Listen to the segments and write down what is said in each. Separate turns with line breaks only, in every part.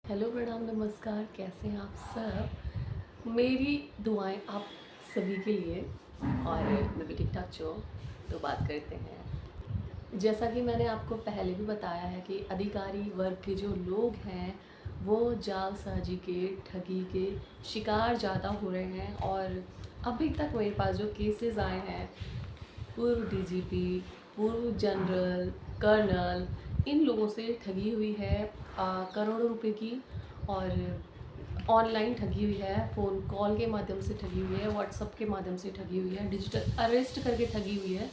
Hello, प्रणाम, नमस्कार। कैसे हैं आप सब? मेरी दुआएं आप सभी के लिए। और मैं भी ठीक ठाक हूँ। तो बात करते हैं। जैसा कि मैंने आपको पहले भी बताया है कि अधिकारी वर्ग के जो लोग हैं वो जालसाजी के, ठगी के शिकार ज़्यादा हो रहे हैं। और अभी तक मेरे पास जो केसेस आए हैं, पूर्व डीजीपी, पूर्व जनरल, कर्नल, इन लोगों से ठगी हुई है करोड़ों रुपए की। और ऑनलाइन ठगी हुई है, फ़ोन कॉल के माध्यम से ठगी हुई है, व्हाट्सएप के माध्यम से ठगी हुई है, डिजिटल अरेस्ट करके ठगी हुई है।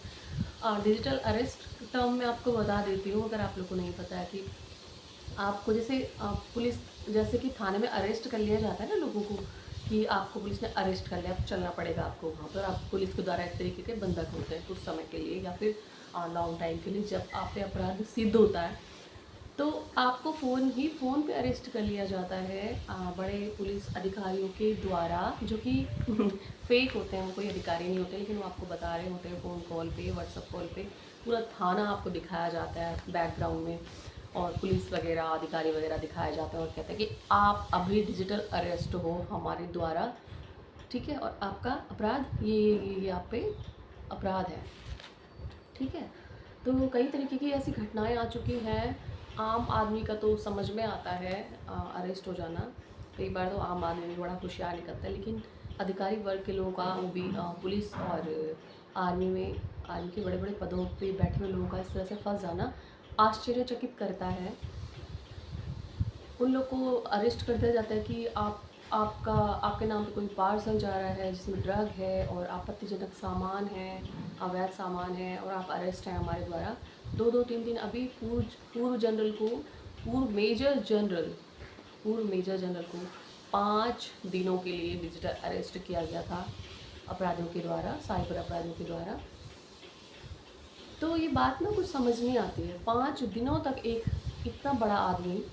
डिजिटल अरेस्ट टर्म मैं आपको बता देती हूँ, अगर आप लोग को नहीं पता है कि आपको जैसे पुलिस, जैसे कि थाने में अरेस्ट कर लिया जाता है ना लोगों को, कि आपको पुलिस ने अरेस्ट कर लिया, अब चलना पड़ेगा आपको वहाँ पर। आप पुलिस के द्वारा एक तरीके के बंधक होते हैं कुछ समय के लिए, या फिर लॉन्ग टाइम के लिए। जब आप पे अपराध सिद्ध होता है तो आपको फ़ोन पे अरेस्ट कर लिया जाता है बड़े पुलिस अधिकारियों के द्वारा, जो कि फेक होते हैं। वो कोई अधिकारी नहीं होते, लेकिन वो आपको बता रहे होते हैं फ़ोन कॉल पे, व्हाट्सएप कॉल पे। पूरा थाना आपको दिखाया जाता है बैकग्राउंड में, और पुलिस वगैरह, अधिकारी वगैरह दिखाया जाता है, और कहते हैं कि आप अभी डिजिटल अरेस्ट हो हमारे द्वारा, ठीक है, और आपका अपराध ये आप पे अपराध है, ठीक है। तो कई तरीके की ऐसी घटनाएं आ चुकी हैं। आम आदमी का तो समझ में आता है अरेस्ट हो जाना। कई बार तो आम आदमी भी बड़ा होशियार निकलता है, लेकिन अधिकारी वर्ग के लोगों का, वो भी पुलिस और आर्मी में, आर्मी के बड़े बड़े पदों पे बैठे हुए लोगों का इस तरह से फंस जाना आश्चर्यचकित करता है। उन लोग को अरेस्ट कर दिया जाता है कि आपके नाम पे कोई पार्सल जा रहा है जिसमें ड्रग है और आपत्तिजनक सामान है, अवैध सामान है, और आप अरेस्ट हैं हमारे द्वारा। 2-2 3 दिन अभी पूर्व जनरल को, पूर्व मेजर जनरल को 5 दिनों के लिए डिजिटल अरेस्ट किया गया था अपराधियों के द्वारा, साइबर अपराधियों के द्वारा। तो ये बात ना कुछ समझ नहीं आती है। 5 दिनों तक एक इतना बड़ा आदमी,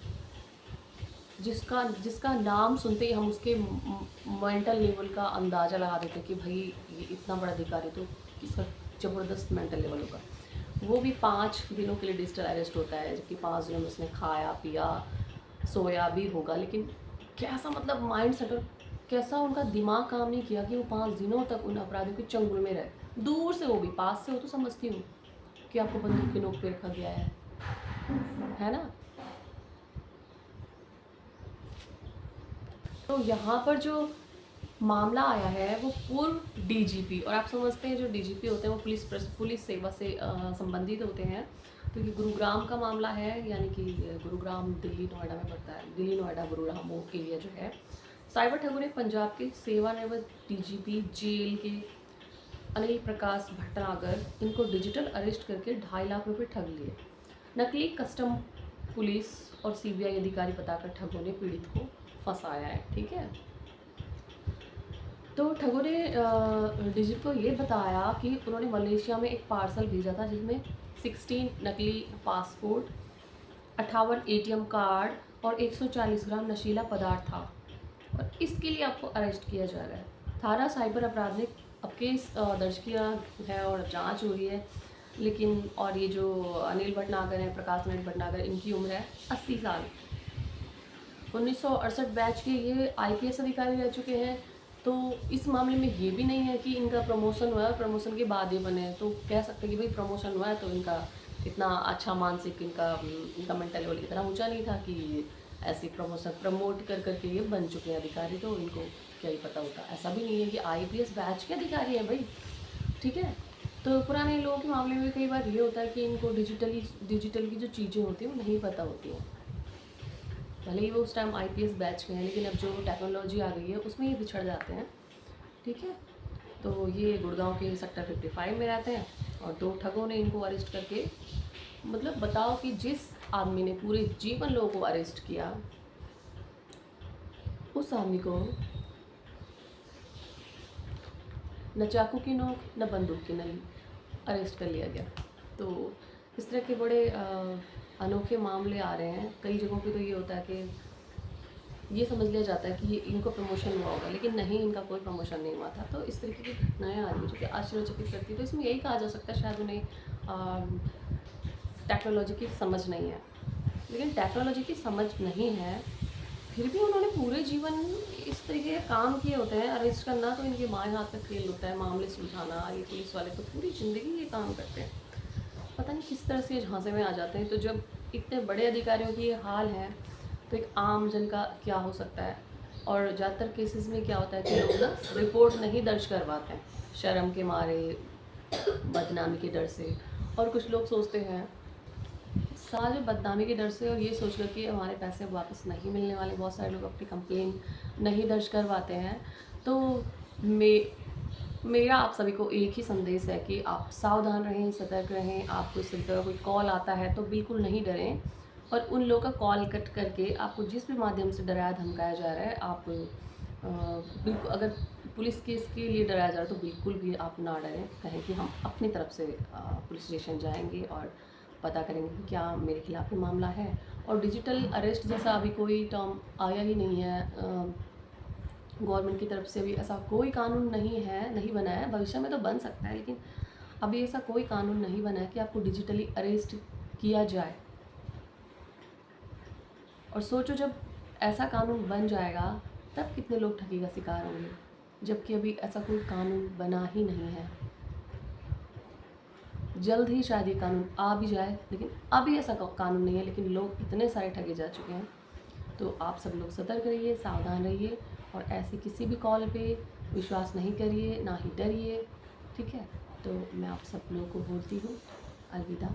जिसका जिसका नाम सुनते ही हम उसके मेंटल लेवल का अंदाज़ा लगा देते हैं कि भाई ये इतना बड़ा अधिकारी, तो इसका ज़बरदस्त मेंटल लेवल होगा। वो भी 5 दिनों के लिए डिजिटल अरेस्ट होता है, जबकि 5 दिनों में उसने खाया पिया सोया भी होगा, लेकिन कैसा मतलब माइंड सेट और कैसा उनका दिमाग काम नहीं किया कि वो 5 दिनों तक उन अपराधियों के चंगुल में रहे। दूर से, वो भी, पास से हो तो समझती हूँ कि आपको बंदूक की नोक पे रखा गया है ना। तो यहाँ पर जो मामला आया है वो पूर्व डीजीपी, और आप समझते हैं जो डीजीपी होते हैं वो पुलिस सेवा से संबंधित होते हैं। तो ये गुरुग्राम का मामला है, यानी कि गुरुग्राम दिल्ली नोएडा में पड़ता है। दिल्ली नोएडा गुरुग्राम वो एरिया जो है। साइबर ठगों ने पंजाब के सेवानिवृत्त डीजीपी जेल के अनिल प्रकाश भटनागर, इनको डिजिटल अरेस्ट करके 2.5 लाख रुपए ठग लिए। नकली कस्टम पुलिस और सीबीआई अधिकारी बताकर ठगों ने पीड़ित को फंसाया है, ठीक है। तो ठगों ने डिजिट को ये बताया कि उन्होंने मलेशिया में एक पार्सल भेजा था जिसमें 16 नकली पासपोर्ट, 58 एटीएम कार्ड और 140 ग्राम नशीला पदार्थ था, और इसके लिए आपको अरेस्ट किया जा रहा है। थाना साइबर अपराध ने अब केस दर्ज किया है और जांच हो रही है। लेकिन और ये जो अनिल भटनागर हैं, प्रकाश अनिल भटनागर, इनकी उम्र है 80 साल। 1968 बैच के ये आईपीएस अधिकारी रह चुके हैं। तो इस मामले में ये भी नहीं है कि इनका प्रमोशन हुआ है और प्रमोशन के बाद ये बने, तो कह सकते हैं कि भाई प्रमोशन हुआ है तो इनका इतना अच्छा मानसिक, इनका मेंटल लेवल इतना ऊंचा नहीं था कि ऐसी प्रमोट कर करके ये बन चुके हैं अधिकारी। तो इनको क्या ही पता होता, ऐसा भी नहीं है कि आईपीएस बैच के अधिकारी हैं भाई, ठीक है। तो पुराने लोगों के मामले में कई बार ये होता है कि इनको डिजिटल की जो चीज़ें होती हैं वो नहीं पता होती हैं। भले ही वो उस टाइम आईपीएस बैच के हैं, लेकिन अब जो टेक्नोलॉजी आ गई है उसमें ये पिछड़ जाते हैं, ठीक है। तो ये गुड़गांव के सेक्टर 55 में रहते हैं, और 2 ठगों ने इनको अरेस्ट करके, मतलब बताओ कि जिस आदमी ने पूरे जीवन लोगों को अरेस्ट किया, उस आदमी को न चाकू की नोक न बंदूक की नली, अरेस्ट कर लिया गया। तो इस तरह के बड़े अनोखे मामले आ रहे हैं। कई जगहों पे तो ये होता है कि ये समझ लिया जाता है कि ये इनको प्रमोशन हुआ होगा, लेकिन नहीं, इनका कोई प्रमोशन नहीं हुआ था। तो इस तरीके की घटनाएं आ रही हैं जो कि आश्चर्यचकित करती है। तो इसमें यही कहा जा सकता है, शायद उन्हें टेक्नोलॉजी की समझ नहीं है। लेकिन टेक्नोलॉजी की समझ नहीं है फिर भी उन्होंने पूरे जीवन इस तरीके के काम किए होते हैं। अरेस्ट करना तो इनके बाएं हाथ का खेल होता है, मामले सुलझाना, ये पुलिस वाले तो पूरी ज़िंदगी ये काम करते हैं। पता नहीं किस तरह से ये झांसे में आ जाते हैं। तो जब इतने बड़े अधिकारियों की ये हाल है, तो एक आम जन का क्या हो सकता है। और ज़्यादातर केसेस में क्या होता है कि लोग ना रिपोर्ट नहीं दर्ज करवाते हैं, शर्म के मारे, बदनामी के डर से। और कुछ लोग सोचते हैं सारे बदनामी के डर से, और ये सोच कर कि हमारे पैसे वापस नहीं मिलने वाले, बहुत सारे लोग अपनी कंप्लेन नहीं दर्ज करवाते हैं। तो मेरा आप सभी को एक ही संदेश है कि आप सावधान रहें, सतर्क रहें। आपको इस तरह का कोई कॉल आता है तो बिल्कुल नहीं डरें, और उन लोगों का कॉल कट करके आपको जिस भी माध्यम से डराया धमकाया जा रहा है, आप बिल्कुल, अगर पुलिस केस के लिए डराया जा रहा है तो बिल्कुल भी आप ना डरें। कहें कि हम अपनी तरफ से पुलिस स्टेशन जाएंगे और पता करेंगे कि क्या मेरे खिलाफ ये मामला है। और डिजिटल अरेस्ट जैसा अभी कोई टर्म आया ही नहीं है। गवर्नमेंट की तरफ से भी ऐसा कोई कानून नहीं है, नहीं बना है। भविष्य में तो बन सकता है, लेकिन अभी ऐसा कोई कानून नहीं बना है कि आपको डिजिटली अरेस्ट किया जाए। और सोचो, जब ऐसा कानून बन जाएगा तब कितने लोग ठगी का शिकार होंगे, जबकि अभी ऐसा कोई कानून बना ही नहीं है। जल्द ही शायद ये कानून आ भी जाए, लेकिन अभी ऐसा कानून नहीं है। लेकिन लोग इतने सारे ठगे जा चुके हैं। तो आप सब लोग सतर्क रहिए, सावधान रहिए, और ऐसे किसी भी कॉल पे विश्वास नहीं करिए, ना ही डरिए। ठीक है? तो मैं आप सब लोगों को बोलती हूँ अलविदा।